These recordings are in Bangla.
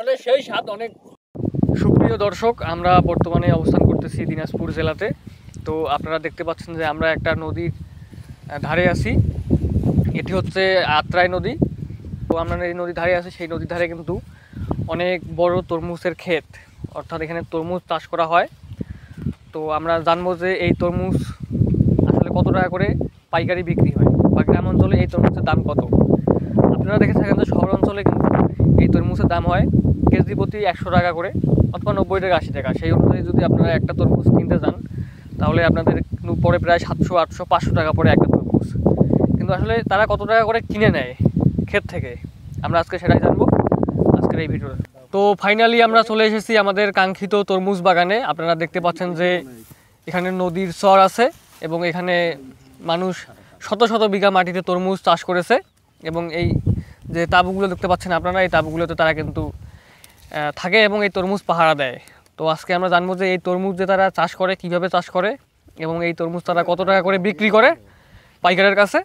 মানে সেই স্বাদ অনেক। সুপ্রিয় দর্শক, আমরা বর্তমানে অবস্থান করতেছি দিনাজপুর জেলাতে। তো আপনারা দেখতে পাচ্ছেন যে আমরা একটা নদীর ধারে আছি। এটি হচ্ছে আত্রাই নদী। তো আমরা এই নদীর ধারে আছি, সেই নদীর ধারে কিন্তু অনেক বড় তরমুজের ক্ষেত, অর্থাৎ এখানে তরমুজ চাষ করা হয়। তো আমরা জানবো যে এই তরমুজ আসলে কত টাকা করে পাইকারি বিক্রি হয় বা গ্রাম অঞ্চলে এই তরমুজের দাম কত। আপনারা দেখে থাকেন যে শহর অঞ্চলে কিন্তু এই তরমুজের দাম হয় কেজি প্রতি 100 টাকা করে অথবা 90 টাকা 80 টাকা। সেই অনুযায়ী যদি আপনারা একটা তরমুজ কিনতে যান তাহলে আপনাদের পরে প্রায় 700, 800, 500 টাকা পরে একটা তরমুজ। কিন্তু আসলে তারা কত টাকা করে কিনে নেয় ক্ষেত থেকে, আমরা আজকে সেটাই জানবো আজকের এই ভিডিওতে। তো ফাইনালি আমরা চলে এসেছি আমাদের কাঙ্ক্ষিত তরমুজ বাগানে। আপনারা দেখতে পাচ্ছেন যে এখানে নদীর চর আছে এবং এখানে মানুষ শত শত বিঘা মাটিতে তরমুজ চাষ করেছে। এবং এই যে তাঁবুগুলো দেখতে পাচ্ছেন আপনারা, এই তাঁবুগুলোতে তারা কিন্তু থাকে এবং এই তরমুজ পাহারা দেয়। তো আজকে আমরা জানবো যে এই তরমুজ যে তারা চাষ করে কীভাবে চাষ করে এবং এই তরমুজ তারা কত টাকা করে বিক্রি করে পাইকারের কাছে,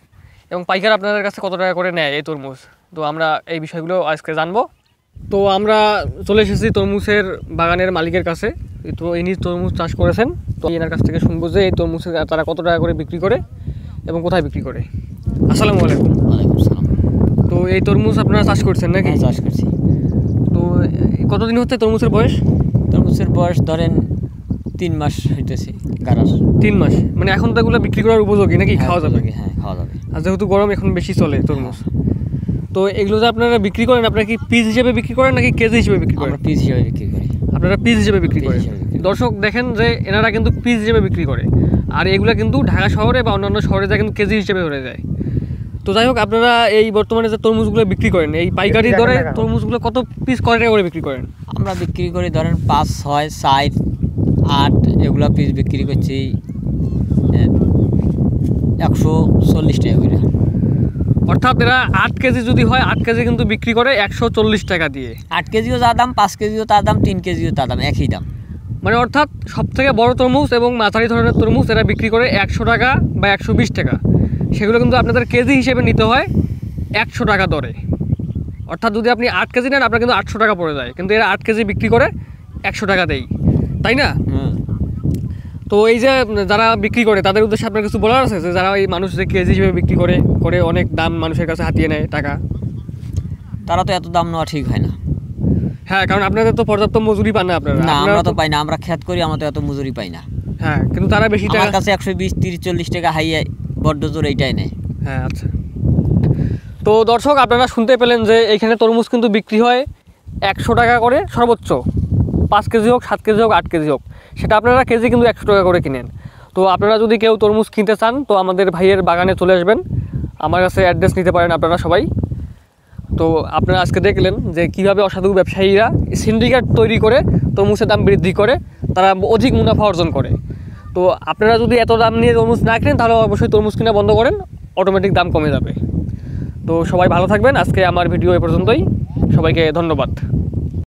এবং পাইকার আপনাদের কাছে কত টাকা করে নেয় এই তরমুজ। তো আমরা এই বিষয়গুলো আজকে জানবো। তো আমরা চলে এসেছি তরমুজের বাগানের মালিকের কাছে। তো ইনি তরমুজ চাষ করেছেন। তো এনার কাছ থেকে শুনবো যে এই তরমুজ তারা কত টাকা করে বিক্রি করে এবং কোথায় বিক্রি করে। আসসালামু আলাইকুম। ওয়ালাইকুম আসসালাম। তো এই তরমুজ আপনারা চাষ করছেন নাকি? চাষ করছি। তো কতদিন হচ্ছে তরমুজের বয়স? তরমুজের বয়স ধরেন 3 মাস হইতেছে গাড়ার। 3 মাস, মানে এখন তো এগুলো বিক্রি করার উপযোগী নাকি? খাওয়া যাবে? হ্যাঁ, খাওয়া যাবে। আর যেহেতু গরম এখন বেশি চলে তরমুজ, তো এগুলো যে আপনারা বিক্রি করেন, আপনারা কি পিস হিসেবে বিক্রি করেন নাকি কেজি হিসেবে বিক্রি করেন? আমরা পিস হিসেবে বিক্রি করি। আপনারা পিস হিসেবে বিক্রি করেন। দর্শক দেখেন যে এনারা কিন্তু পিস হিসেবে বিক্রি করে, আর এগুলো কিন্তু ঢাকা শহরে বা অন্যান্য শহরে যা কিন্তু কেজি হিসেবে ধরে যায়। তো যাই হোক, আপনারা এই বর্তমানে যে তরমুজগুলো বিক্রি করেন এই পাইকারি দরে তরমুজগুলো কত পিস কয় টাকা করে বিক্রি করেন? আমরা বিক্রি করি ধরেন 5, 6, 4, 8 এগুলো পিস বিক্রি করছি 140 টাকা করে। অর্থাৎ এরা 8 কেজি যদি হয় 8 কেজি কিন্তু বিক্রি করে 140 টাকা দিয়ে। 8 কেজিও যা দাম, 5 কেজিও তার দাম, 3 কেজিও তার দাম, একই দাম। মানে অর্থাৎ সবথেকে বড় তরমুজ এবং মাঝারি ধরনের তরমুজ এরা বিক্রি করে 100 টাকা বা 120 টাকা। সেগুলো কিন্তু আপনাদের কেজি হিসেবে নিতে হয় 100 টাকা দরে। অর্থাৎ যদি আপনি 8 কেজি নেন আপনার কিন্তু 800 টাকা পড়ে যায়, কিন্তু এরা 8 কেজি বিক্রি করে 100 টাকা দেয়, তাই না? তো এই যে যারা বিক্রি করে তাদের উদ্দেশ্যে আপনার কিছু বলার আছে, যে যারা এই মানুষ যে কেজি হিসেবে বিক্রি করে করে অনেক দাম মানুষের কাছে হাতিয়ে নেয় টাকা, তারা তো এত দাম নেওয়া ঠিক হয় না। হ্যাঁ, কারণ আপনাদের তো পর্যাপ্ত মজুরি পান না আপনারা। না, আমরা তো পাই না, আমরা খেত করি, আমরা তো এত মজুরি পাই না। হ্যাঁ, কিন্তু তারা বেশি টাকা, আমার কাছে 120, 30, 40 টাকা হাইয়ে বড্ড জোর এইটাই নেয়। হ্যাঁ, আচ্ছা। তো দর্শক আপনারা শুনতে পেলেন যে এইখানে তরমুজ কিন্তু বিক্রি হয় 100 টাকা করে সর্বোচ্চ, 5 কেজি হোক, 7 কেজি হোক, 8 কেজি হোক, সেটা আপনারা কেজি কিন্তু 100 টাকা করে কিনেন। তো আপনারা যদি কেউ তরমুজ কিনতে চান তো আমাদের ভাইয়ের বাগানে চলে আসবেন, আমার কাছে অ্যাড্রেস নিতে পারেন আপনারা সবাই। তো আপনারা আজকে দেখলেন যে কীভাবে অসাধু ব্যবসায়ীরা সিন্ডিকেট তৈরি করে তরমুজের দাম বৃদ্ধি করে তারা অধিক মুনাফা অর্জন করে। তো আপনারা যদি এত দাম নিয়ে তরমুজ না কিনেন তাহলে অবশ্যই তরমুজ কিনা বন্ধ করেন, অটোমেটিক দাম কমে যাবে। তো সবাই ভালো থাকবেন। আজকে আমার ভিডিও এ পর্যন্তই, সবাইকে ধন্যবাদ।